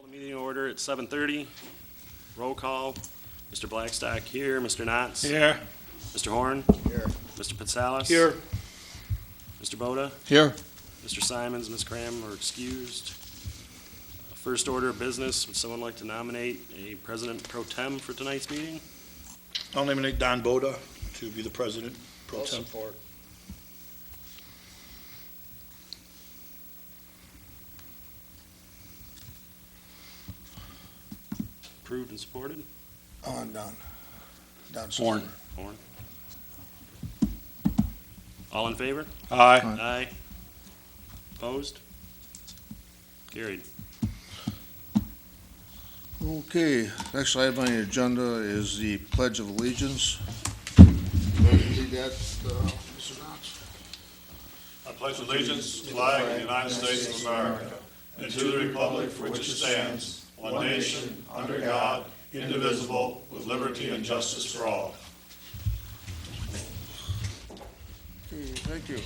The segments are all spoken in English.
The meeting order at 7:30. Roll call. Mr. Blackstock here. Mr. Knotts. Here. Mr. Horn. Here. Mr. Patsalis. Here. Mr. Boda. Here. Mr. Simons, Ms. Cram are excused. First order of business, would someone like to nominate a president pro tem for tonight's meeting? I'll nominate Don Boda to be the president pro I'll tem. support. Approved and supported? Don. Horn. Horn. All in favor? Aye. Aye. Opposed? Carried. Okay, next item on the agenda is the Pledge of Allegiance. Read that, Mr. Knox? I pledge allegiance to the flag of the United States of America and to the republic for which it stands, one nation, under God, indivisible, with liberty and justice for all. Okay, thank you.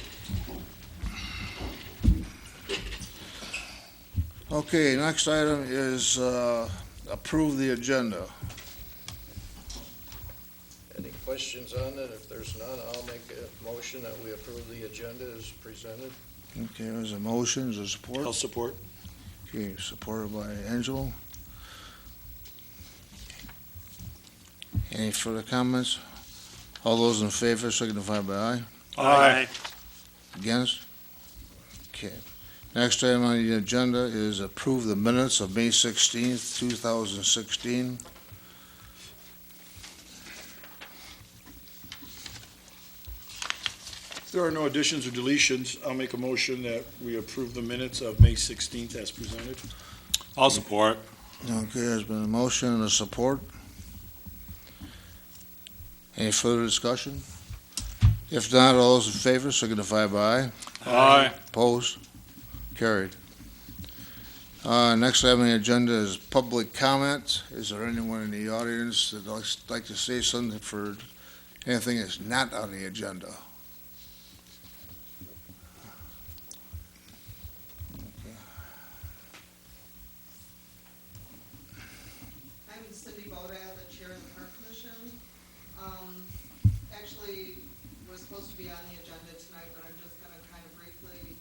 Okay, next item is approve the agenda. Any questions on it? If there's none, I'll make a motion that we approve the agenda as presented. Okay, there's a motion, is there support? I'll support. Okay, supported by Angelo. Any further comments? All those in favor signify by aye. Aye. Against? Okay. Next item on the agenda is approve the minutes of May 16th, 2016. If there are no additions or deletions, I'll make a motion that we approve the minutes of May 16th as presented. I'll support. Okay, there's been a motion and a support. Any further discussion? If not, all those in favor signify by aye. Aye. Opposed? Carried. Next item on the agenda is public comment. Is there anyone in the audience that would like to say something for anything that's not on the agenda? I'm Cindy Boda, the chair of the Park Commission. Actually, we're supposed to be on the agenda tonight, but I'm just gonna kind of briefly,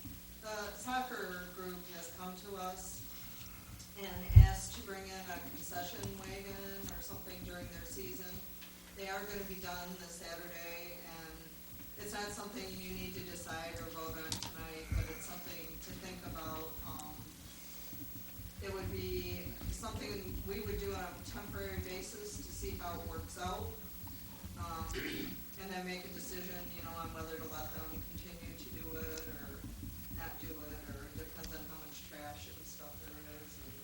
the soccer group has come to us and asked to bring in a concession wagon or something during their season. They are gonna be done this Saturday, and it's not something you need to decide or vote on tonight, but it's something to think about. It would be something we would do on a temporary basis to see how it works out. And then make a decision, on whether to let them continue to do it or not do it, or it depends on how much trash and stuff there is and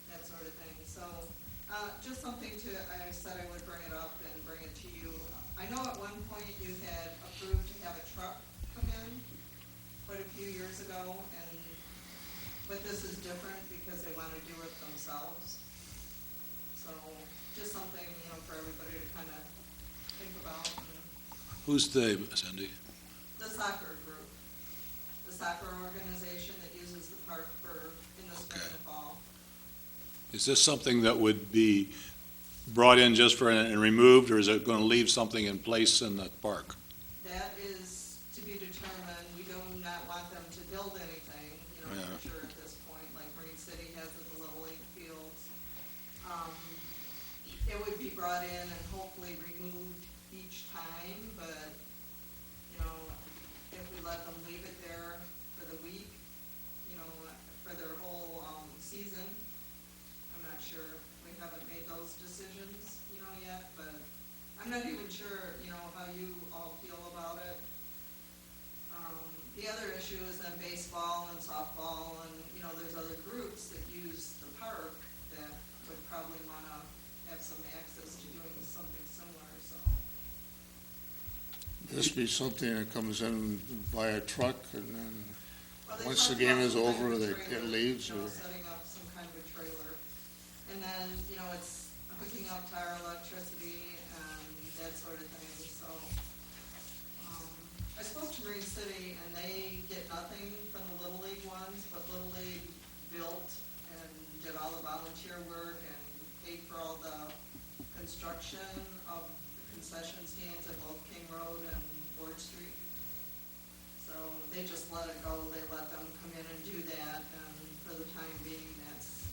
that sort of thing. So, just something I said I would bring it up and bring it to you. I know at one point you had approved to have a truck come in quite a few years ago, but this is different because they want to do it themselves. So, just something, for everybody to kind of think about. Who's they, Cindy? The soccer group, the soccer organization that uses the park in the spring and fall. Is this something that would be brought in just and removed, or is it going to leave something in place in the park? That is to be determined. We do not want them to build anything, for sure at this point, like Marine City has at the Little League fields. It would be brought in and hopefully removed each time, but, if we let them leave it there for the week, for their whole, season, I'm not sure. We haven't made those decisions, yet, but I'm not even sure, how you all feel about it. The other issue is then baseball and softball, and, there's other groups that use the park that would probably wanna have some access to doing something similar, so. This be something that comes in by a truck and then Well, they once the talked game about is some kind over, of a it trailer, leaves or? setting up some kind of a trailer. And then, it's hooking up to our electricity and that sort of thing, so. I spoke to Marine City and they get nothing from the Little League ones, but Little League built and did all the volunteer work and paid for all the construction of the concession stands at both King Road and Ward Street. So they just let it go, they let them come in and do that, and for the time being, that's,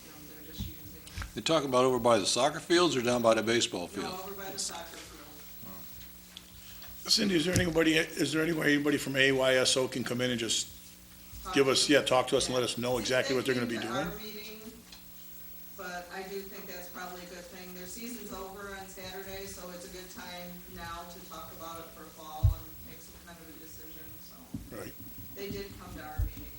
they're just using, You talking about over by the soccer fields or down by the baseball field? over by the soccer field. Cindy, is there anybody from AYSO can come in and just give us, talk to us and let us know exactly what they're gonna be They came doing? to our meeting, but I do think that's probably a good thing. Their season's over on Saturday, so it's a good time now to talk about it for fall and make some kind of a decision, so. Right. They did come to our meeting.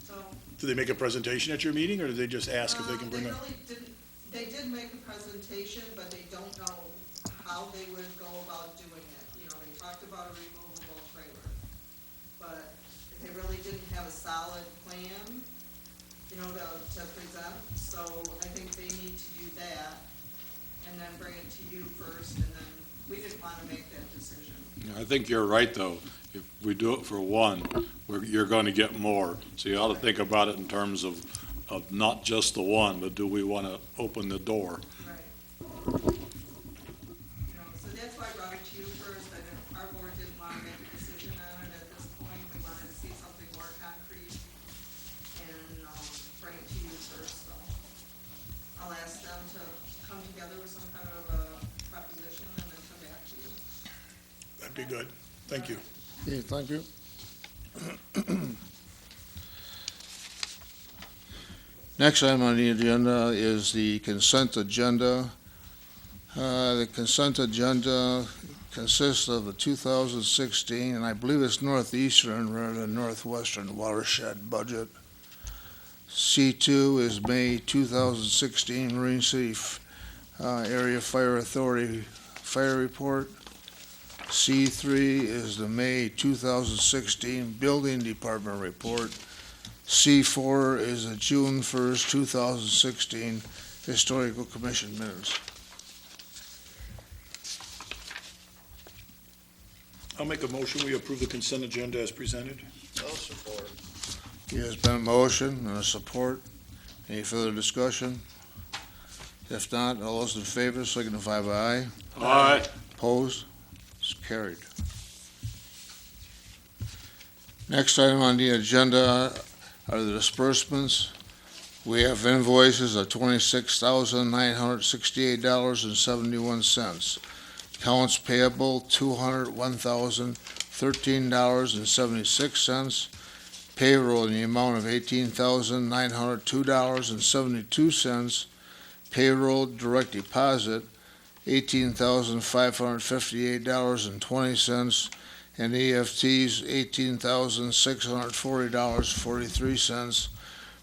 So. Did they make a presentation at your meeting, or did they just ask if they can bring They a? really didn't, they did make a presentation, but they don't know how they would go about doing it. They talked about a removable trailer, but they really didn't have a solid plan, to present. So I think they need to do that and then bring it to you first, and then we didn't want to make that decision. I think you're right, though. If we do it for one, you're going to get more. So you ought to think about it in terms of not just the one, but do we want to open the door? Right. So that's why I brought it to you first. I didn't, our board didn't want to make a decision on it at this point. We wanted to see something more concrete and, bring it to you first, so. I'll ask them to come together with some kind of a proposition and then come back to you. That'd be good. Thank you. Okay, thank you. Next item on the agenda is the consent agenda. The consent agenda consists of the 2016, and I believe it's northeastern rather than northwestern watershed budget. C2 is May 2016 Marine City Area Fire Authority Fire Report. C3 is the May 2016 Building Department Report. C4 is the June 1st, 2016 Historical Commission minutes. I'll make a motion, we approve the consent agenda as presented. I'll support. There has been a motion and a support. Any further discussion? If not, all those in favor signify by aye. Aye. Opposed? It's carried. Next item on the agenda are the disbursements. We have invoices of $26,968.71. Accounts payable, $201,013.76. Payroll in the amount of $18,902.72. Payroll direct deposit, $18,558.20, and EFTs, $18,640.43,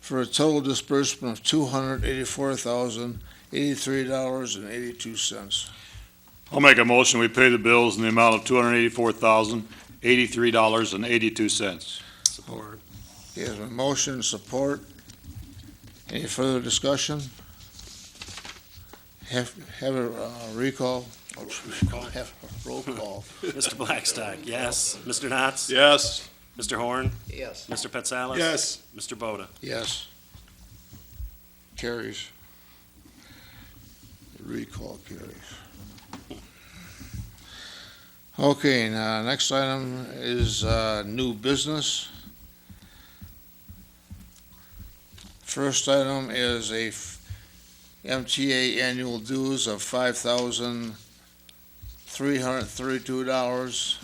for a total disbursement of $284,083.82. I'll make a motion, we pay the bills in the amount of $284,083.82. Support. There's a motion and support. Any further discussion? Have a recall? Have a roll call. Mr. Blackstock, yes. Mr. Knotts? Yes. Mr. Horn? Yes. Mr. Petsalis? Yes. Mr. Boda? Yes. Carries. Recall carries. Okay, now, next item is new business. First item is a MTA annual dues of $5,332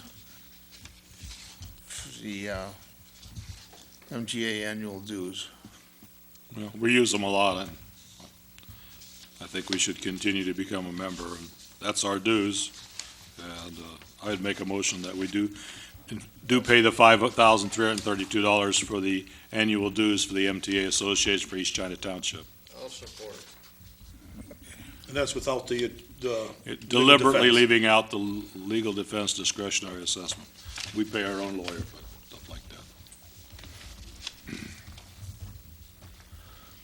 for the MTA annual dues. Well, we use them a lot, and I think we should continue to become a member. And that's our dues, and I'd make a motion that we do pay the $5,332 for the annual dues for the MTA Association for East China Township. I'll support. And that's without the Deliberately defense. leaving out the legal defense discretionary assessment. We pay our own lawyer for stuff like that.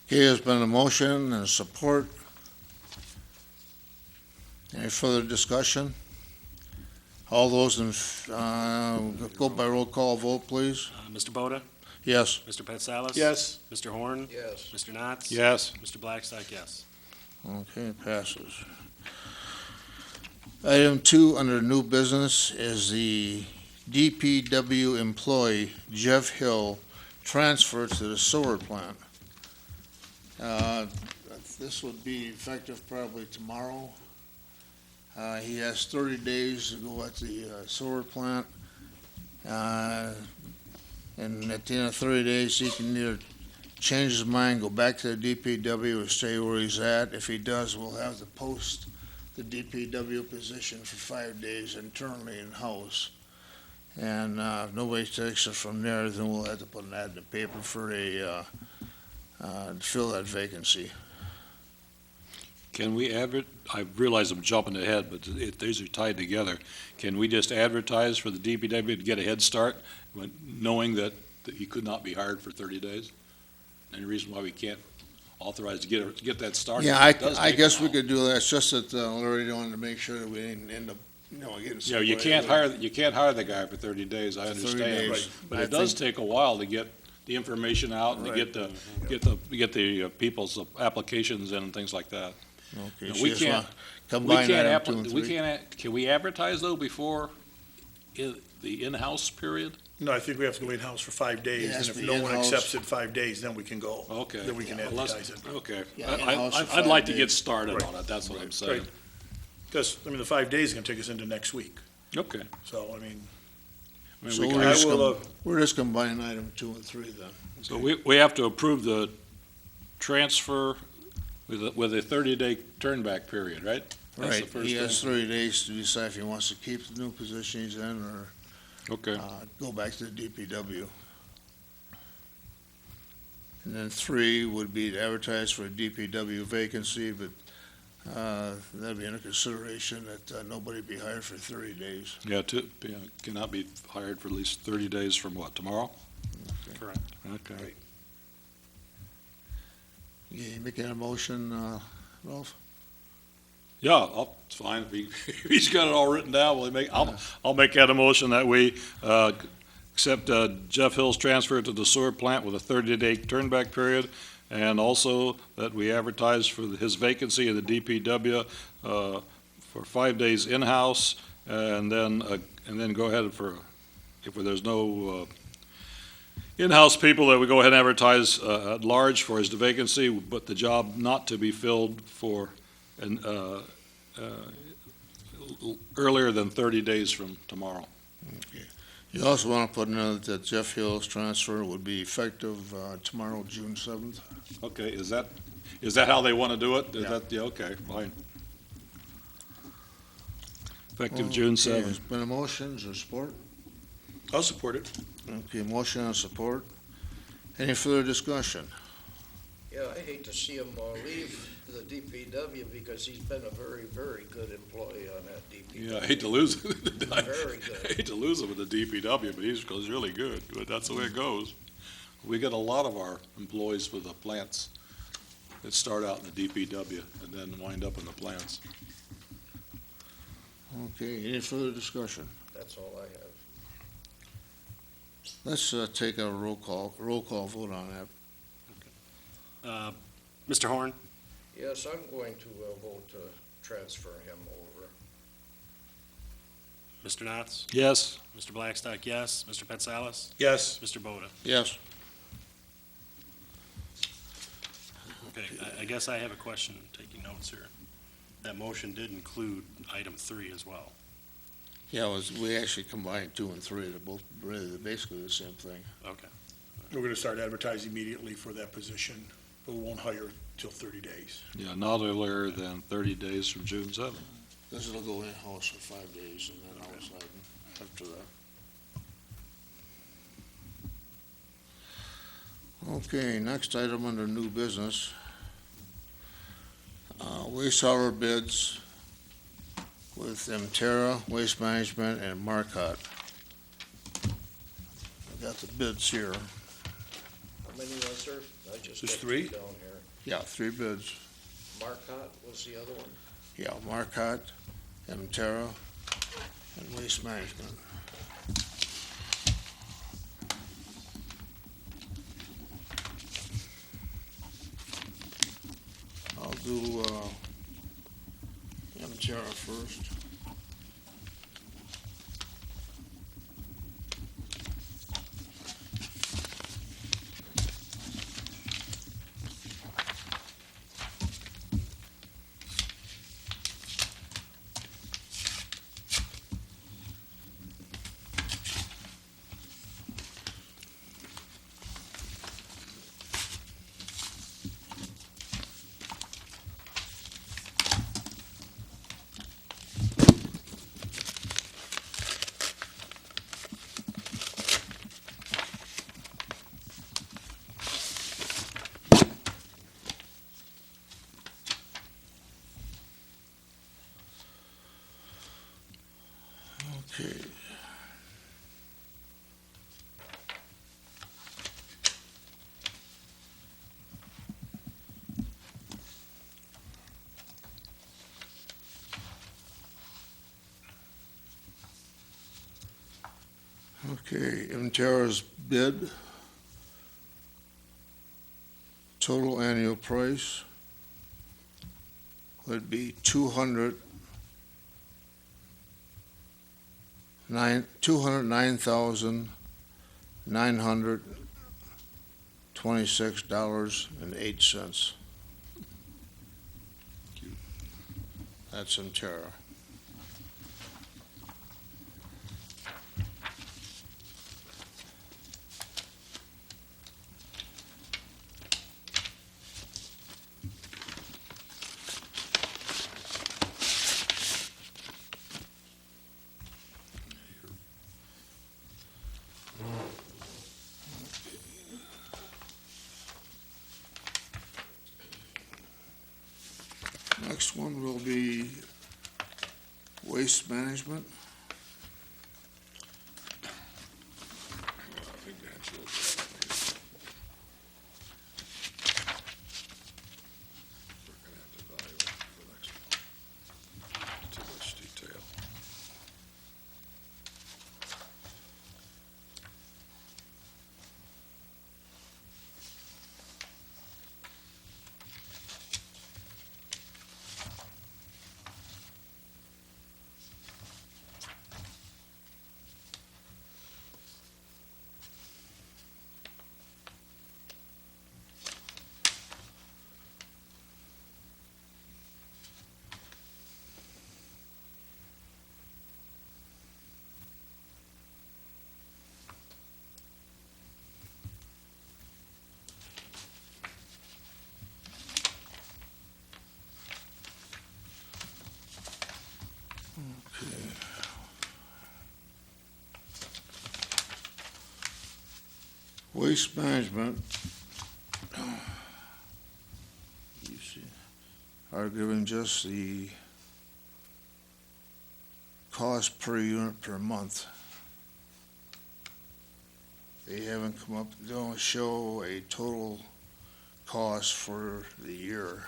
Okay, there's been a motion and a support. Any further discussion? All those in, go by roll call vote, please. Mr. Boda? Yes. Mr. Patsalis? Yes. Mr. Horn? Yes. Mr. Knotts? Yes. Mr. Blackstock, yes. Okay, passes. Item 2 under new business is the DPW employee Jeff Hill transfer to the sewer plant. This would be effective probably tomorrow. He has 30 days to go at the sewer plant. And at the end of 30 days, he can either change his mind, go back to the DPW, or stay where he's at. If he does, we'll have to post the DPW position for 5 days internally in-house. And if nobody takes it from there, then we'll have to put an ad in the paper for to fill that vacancy. Can we I realize I'm jumping ahead, but these are tied together. Can we just advertise for the DPW to get a head start, knowing that he could not be hired for 30 days? Any reason why we can't authorize to get that started? Yeah, It does I take a guess we while. could do that. It's just that Larry wanted to make sure that we didn't end up, getting. You know, you can't hire the guy for 30 days, I 30 understand. days. But I it does think- take a while to get the information out and to Right. get the people's applications in and things like that. Okay, No, so we you just can't- want to combine item 2 and 3. Can we advertise though before the in-house period? No, I think we have to go in-house for 5 days, It has and to if be no one in-house. accepts it 5 days, then we can go. Okay. Then we can Unless- advertise it. Okay. Yeah, in-house for I'd like 5 to get days. started Right. on it, that's what I'm saying. Right. Because, the 5 days is gonna take us into next week, Okay. so, I mean, So we we're can- just, I will, we're just combining item 2 and 3 then. So we have to approve the transfer with a 30-day turnback period, right? That's the Right, first he has thing. 30 days to decide if he wants to keep the new position he's in or Okay. go back to the DPW. And then 3 would be to advertise for a DPW vacancy, but that'd be under consideration that nobody be hired for 30 days. Cannot be hired for at least 30 days from what, tomorrow? Correct. Okay. You making a motion, Ralph? Yeah, it's fine. If he's got it all written down, I'll make that a motion that we accept Jeff Hill's transfer to the sewer plant with a 30-day turnback period, and also that we advertise for his vacancy in the DPW for 5 days in-house, and then go ahead if there's no in-house people, that we go ahead and advertise at large for his vacancy, but the job not to be filled for earlier than 30 days from tomorrow. You also want to put in that Jeff Hill's transfer would be effective tomorrow, June 7th. Okay, is that how they want to do it? Yeah. Okay, fine. Effective June Okay, 7th. There's been a motion, is there support? I'll support it. Okay, motion and support. Any further discussion? Yeah, I hate to see him leave the DPW because he's been a very, very good employee on that DPW. Yeah, I hate to lose Very good. I hate to lose him with the DPW, but he's really good, but that's the way it goes. We get a lot of our employees for the plants that start out in the DPW and then wind up in the plants. Okay, any further discussion? That's all I have. Let's take a roll call vote on that. Mr. Horn? Yes, I'm going to vote to transfer him over. Mr. Knotts? Yes. Mr. Blackstock, yes. Mr. Patsalis? Yes. Mr. Boda? Yes. Okay, I guess I have a question, taking notes here. That motion did include item 3 as well. Yeah, we actually combined 2 and 3. They're both really basically the same thing. Okay. We're gonna start advertising immediately for that position, but we won't hire till 30 days. Yeah, not earlier than 30 days from June 7th. This will go in-house for 5 days and then outside after that. Okay, next item under new business. Waste hauler bids with Emterra, Waste Management, and Marcotte. I got the bids here. How many was there? I just There's got 3? down here. Yeah, 3 bids. Marcotte was the other one? Yeah, Marcotte, Emterra, and Waste Management. do, MTR first. Okay. Okay, MTR's bid. Total annual price would be $209,926.08. That's MTR. Next one will be waste management. Too much detail. Waste management you see, are giving just the cost per unit per month. They haven't come up, they don't show a total cost for the year.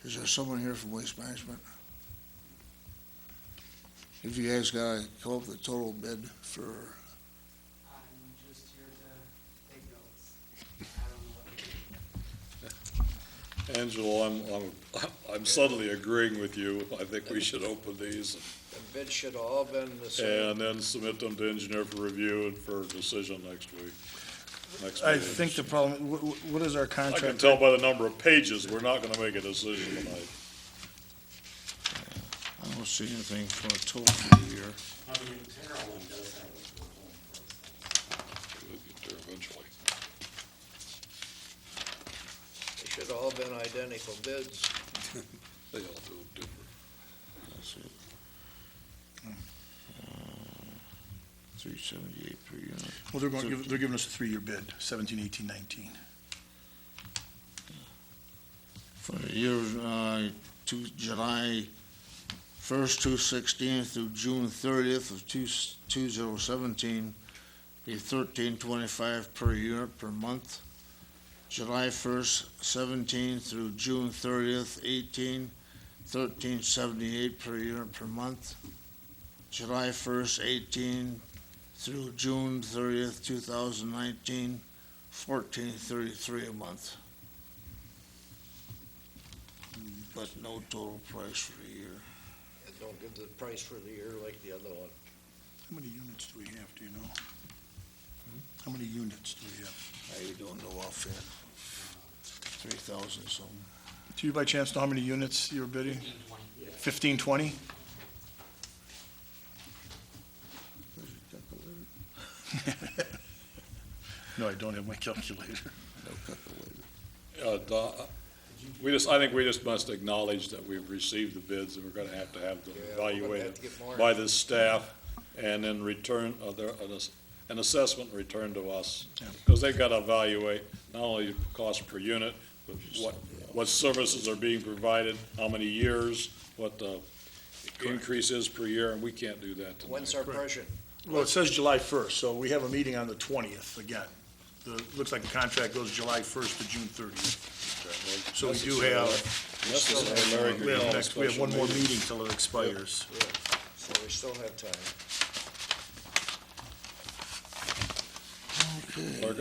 Is there someone here from Waste Management? If you guys gotta come up with a total bid for, I'm just here to take notes. I don't know what Angelo, I'm suddenly agreeing with you. I think we should open these The bids should have all been the same. and then submit them to engineer for review and for decision next week. Next I meeting. think the problem, what is our I can contract? tell by the number of pages, we're not gonna make a decision tonight. I don't see anything for a total for the year. We'll get there eventually. They should have all been identical bids. They all do different. That's it. 378 per unit. Well, they're giving us a 3-year bid, 17, 18, 19. For the year, to July 1st, 2016 through June 30th of 2017, be $13.25 per unit per month. July 1st, 17 through June 30th, 18, $13.78 per unit per month. July 1st, 18 through June 30th, 2019, $14.33 a month. but no total price for the year. And don't give the price for the year like the other one. How many units do we have, do you know? How many units do we have? I don't know offhand. 3,000 something. Do you by chance know how many units you're bidding? 15, 20? No, I don't have my calculator. I think we just must acknowledge that we've received the bids, and we're gonna have to have them Yeah, we're gonna have evaluated to get more. by the staff, and then return, an assessment returned to us. Yeah. Because they've gotta evaluate not only the cost per unit, but what services are being provided, how many years, what the increase is per year, and we can't do that tonight. When's our pressure? Well, it says July 1st, so we have a meeting on the 20th again. Looks like the contract goes July 1st to June 30th. So we do have, Necessary, Larry, we have one more meeting till it expires. Yeah, so we still have time. Or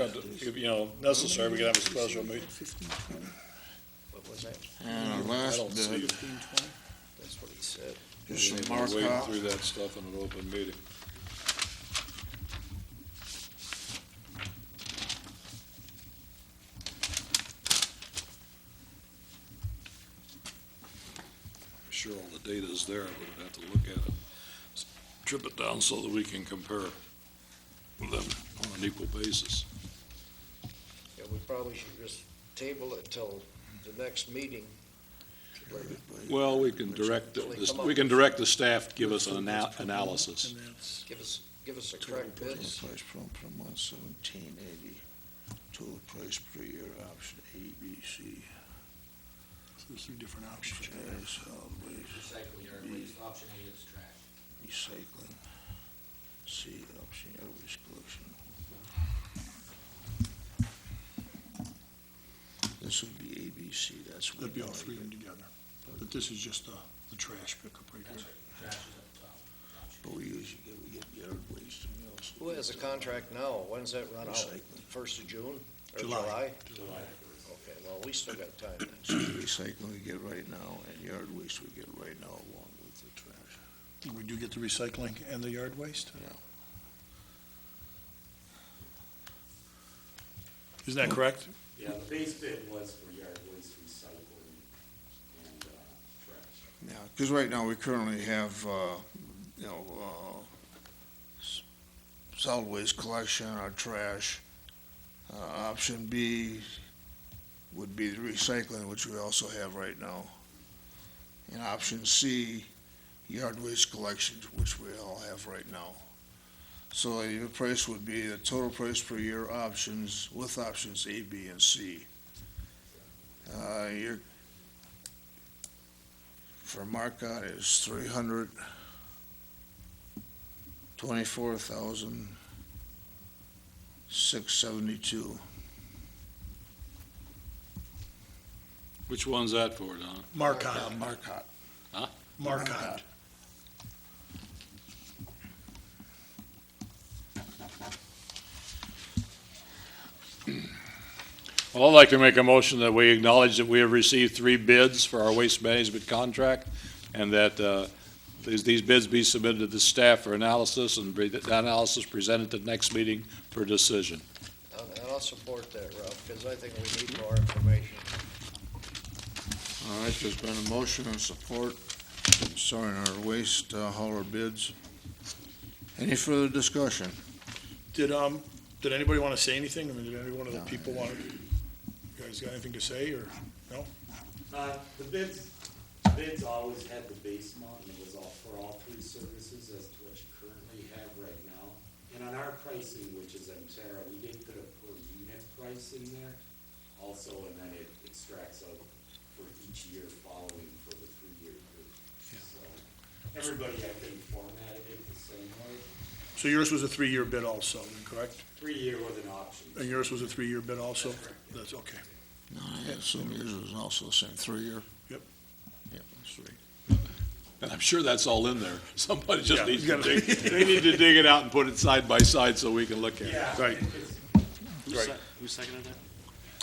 necessary, we can have a special meeting. What was that? And our I last don't see bid, it. That's what he said. just a We're wading markup. through that stuff in an open meeting. Sure, all the data is there, but we'd have to look at it, strip it down so that we can compare them on an equal basis. Yeah, we probably should just table it till the next meeting. Well, we can direct, the staff to give us an analysis. And that's, Give us the correct bids. Total price per month, 1780. Total price per year, option A, B, C. there's 3 different options. Trash, solid waste, Recycle yard waste, option A is trash. recycling. C, option yard waste collection. This would be A, B, C, that's what. That'd be all 3 of them together. But this is just the trash pickup right That's here. right, trash is at the top. Option But we usually get yard waste and we also. Who has a contract now? When's that run out? Recycling. 1st of June? Or July. July? Okay, well, we still got time then. So recycling we get right now and yard waste we get right now along with the trash. We do get the recycling and the yard waste? Yeah. Isn't that correct? Yeah, the base bid was for yard waste, recycling, and, trash. Yeah, because right now we currently have, solid waste collection, our trash. Option B would be the recycling, which we also have right now. And option C, yard waste collection, which we all have right now. So your price would be the total price per year options with options A, B, and C. Your for markup is 324,672. Which one's that for, Don? Marcon. Markup. Huh? Marcon. Well, I'd like to make a motion that we acknowledge that we have received 3 bids for our waste management contract, and that these bids be submitted to the staff for analysis, and the analysis presented at the next meeting for decision. And I'll support that, Ralph, because I think we need more information. All right, there's been a motion and support concerning our waste hauler bids. Any further discussion? Did anybody want to say anything? I mean, did any one of the people want to, you guys got anything to say, or, no? The bids always had the base amount, and it was all for all 3 services as to what you currently have right now. And on our pricing, which is Entera, we did put a per unit price in there also, and then it extracts out for each year following for the 3-year group. So everybody, I think, formatted it the same way. So yours was a 3-year bid also, correct? 3-year with an option. And yours was a 3-year bid also? That's correct. That's okay. No, I assume yours was also the same 3-year? Yep. Yep, that's right. And I'm sure that's all in there. Somebody just Yeah, needs you to gotta- dig, they need to dig it out and put it side by side so we can look at it. Yeah. Right. Who Right. Who seconded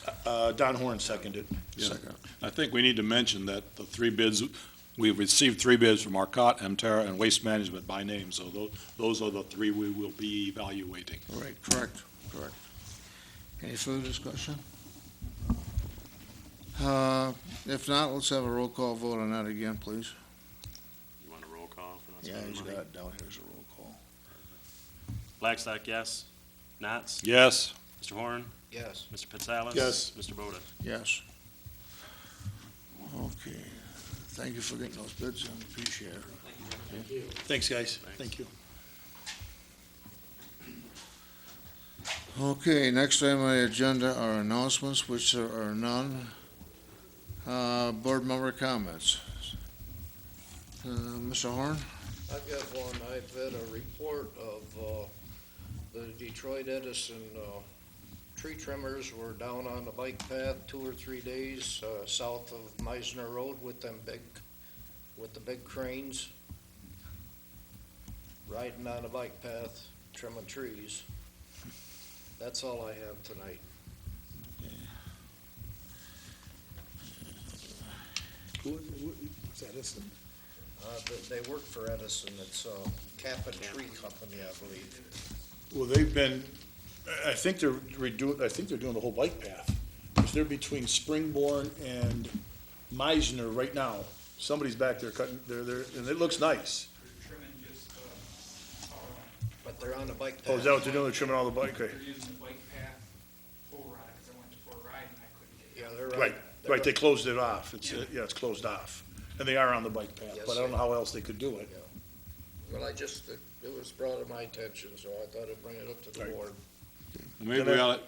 that? Don Horn seconded. Yeah. Second. I think we need to mention that the three bids, we've received three bids from Arcot, Emterra, and Waste Management by name, so those are the three we will be evaluating. All right, correct. Any further discussion? If not, let's have a roll call vote on that again, please. You want a roll call for not Yeah, spending he's money? got it down here as a roll call. Blackstock, yes. Knots? Yes? Mr. Horn? Yes. Mr. Pitsalis? Yes. Mr. Boda? Yes. Okay, thank you for getting those bids in, appreciate it. Thank you. Thanks, guys. Thanks. Thank you. Okay, next item on the agenda are announcements, which there are none. Board member comments. Mr. Horn? I've got one. I've had a report of, the Detroit Edison, tree trimmers were down on the bike path 2 or 3 days, south of Meisner Road with the big cranes. Riding on the bike path, trimming trees. That's all I have tonight. Who's that, Edison? They work for Edison. It's a cap and tree company, I believe. Well, they've been, I think they're doing the whole bike path. 'Cause they're between Springborn and Meisner right now. Somebody's back there cutting, and it looks nice. But they're on the bike path. Oh, is that what they're doing? They're trimming all the bike, okay. They're using the bike path over on it, because I went to Fort Ride and I couldn't get. Yeah, they're Right, they're right, they closed it off. It's, yeah, it's closed off. And they are on the bike path, Yes, but I don't they know how else they could do it. Well, it was brought to my attention, so I thought I'd bring it up to the Right. board.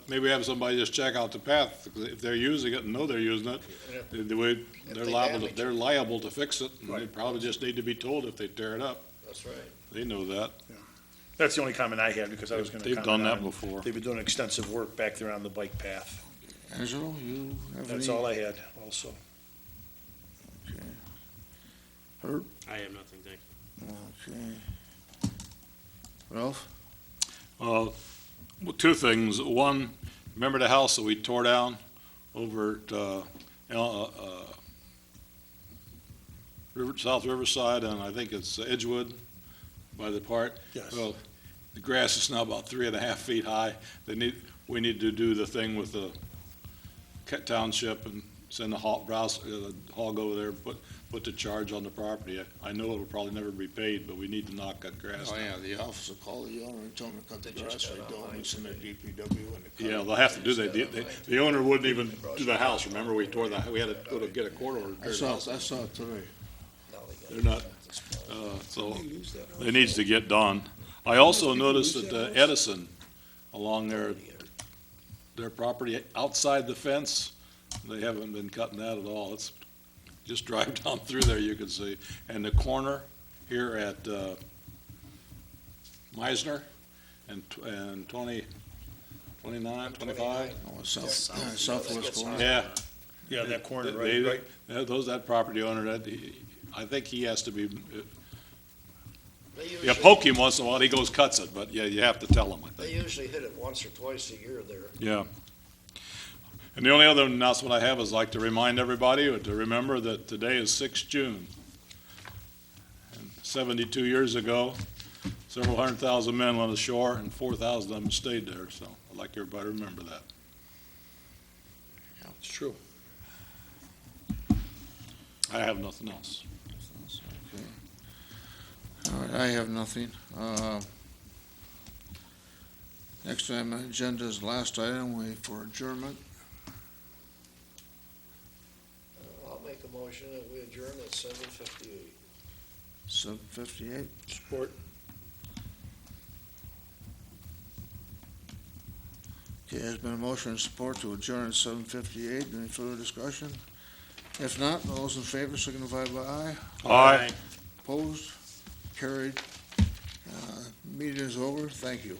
Maybe have somebody just check out the path, if they're using it and know they're using it, And they're they liable, damage they're it. liable to fix it, and they Right. probably just need to be told if they tear it up. That's right. They know that. That's the only comment I had, because I was gonna They've comment done that on- before. They've been doing extensive work back there on the bike path. Angelo, you have any? That's all I had also. Herb? I have nothing, thank you. Okay. Ralph? Well, two things. One, remember the house that we tore down over at South Riverside, and I think it's Edgewood by the park? Yes. Well, the grass is now about 3.5 feet high. We need to do the thing with the township and send the hog over there, put the charge on the property. I know it'll probably never be paid, but we need to knock that grass Oh, down. yeah, the office will call the owner and tell him to cut the They just grass, got they on don't, mine. it's in their DPW and they cut Yeah, it. they'll have to do that. The owner wouldn't even do the house. Remember, we had to go to get a court order. to I tear the saw, house I down. saw it today. Now they They're got not, this problem. so it needs to get done. I also noticed that Edison, along their property outside the fence, they haven't been cutting that at all. It's, just drive down through there, you can see. And the corner here at Meisner and 29, 25. Oh, southwest corner. Yeah. Yeah, that corner, They- right? That property owner, I think he has to be, They you usually- poke him once in a while, he goes cuts it, but yeah, you have to tell him, I They think. usually hit it once or twice a year there. Yeah. And the only other announcement I have is like to remind everybody to remember that today is 6th June. And 72 years ago, several 100,000 men on the shore and 4,000 of them stayed there, so I'd like everybody to remember that. It's true. I have nothing else. All right, I have nothing. Next item on the agenda is the last item, wait for adjournment. I'll make a motion that we adjourn at 7:58. 7:58. Support. Okay, there's been a motion and support to adjourn at 7:58. Any further discussion? If not, all those in favor signify by aye. Aye. Opposed? Carried. Meeting is over. Thank you.